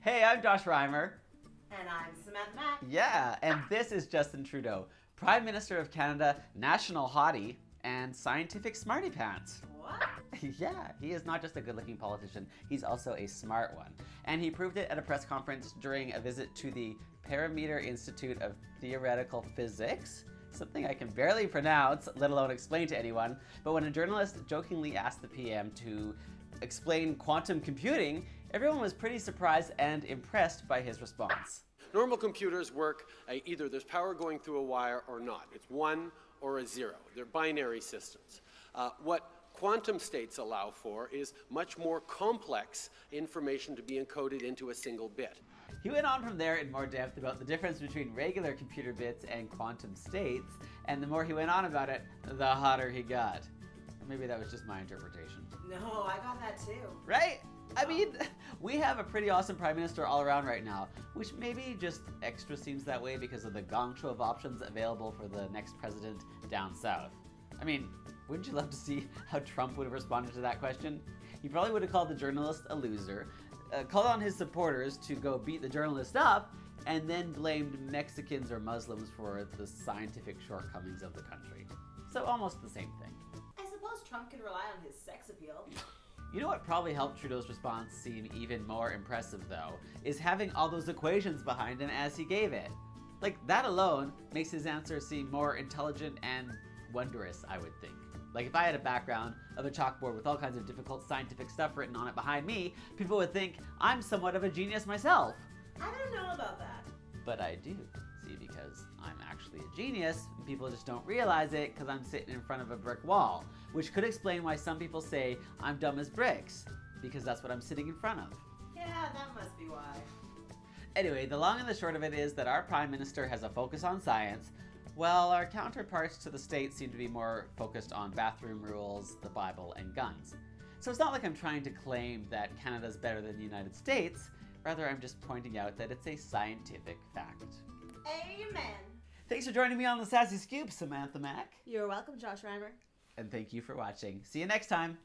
Hey, I'm Josh Reimer. And I'm Samantha Mack. Yeah, and this is Justin Trudeau, Prime Minister of Canada, national hottie, and scientific smarty pants. What? Yeah, he is not just a good-looking politician, he's also a smart one. And he proved it at a press conference during a visit to the Parameter Institute of Theoretical Physics, something I can barely pronounce, let alone explain to anyone. But when a journalist jokingly asked the PM to explain quantum computing, everyone was pretty surprised and impressed by his response. Normal computers work either there's power going through a wire or not. It's 1 or a 0. They're binary systems. What quantum states allow for is much more complex information to be encoded into a single bit. He went on from there in more depth about the difference between regular computer bits and quantum states, and the more he went on about it, the hotter he got. Or maybe that was just my interpretation. No, I got that too. Right? I mean, we have a pretty awesome Prime Minister all around right now, which maybe just extra seems that way because of the gong show of options available for the next president down south. I mean, wouldn't you love to see how Trump would have responded to that question? He probably would have called the journalist a loser, called on his supporters to go beat the journalist up, and then blamed Mexicans or Muslims for the scientific shortcomings of the country. So almost the same thing. I suppose Trump can rely on his sex appeal. You know what probably helped Trudeau's response seem even more impressive though, is having all those equations behind him as he gave it. Like, that alone makes his answer seem more intelligent and wondrous, I would think. Like, if I had a background of a chalkboard with all kinds of difficult scientific stuff written on it behind me, people would think I'm somewhat of a genius myself. I don't know about that. But I do. See, because I'm actually a genius, and people just don't realize it because I'm sitting in front of a brick wall, which could explain why some people say I'm dumb as bricks, because that's what I'm sitting in front of. Yeah, that must be why. Anyway, the long and the short of it is that our Prime Minister has a focus on science, while our counterparts to the States seem to be more focused on bathroom rules, the Bible, and guns. So it's not like I'm trying to claim that Canada's better than the United States, rather I'm just pointing out that it's a scientific fact. Amen. Thanks for joining me on the Sassy Scoop, Samantha Mack. You're welcome, Josh Reimer. And thank you for watching. See you next time.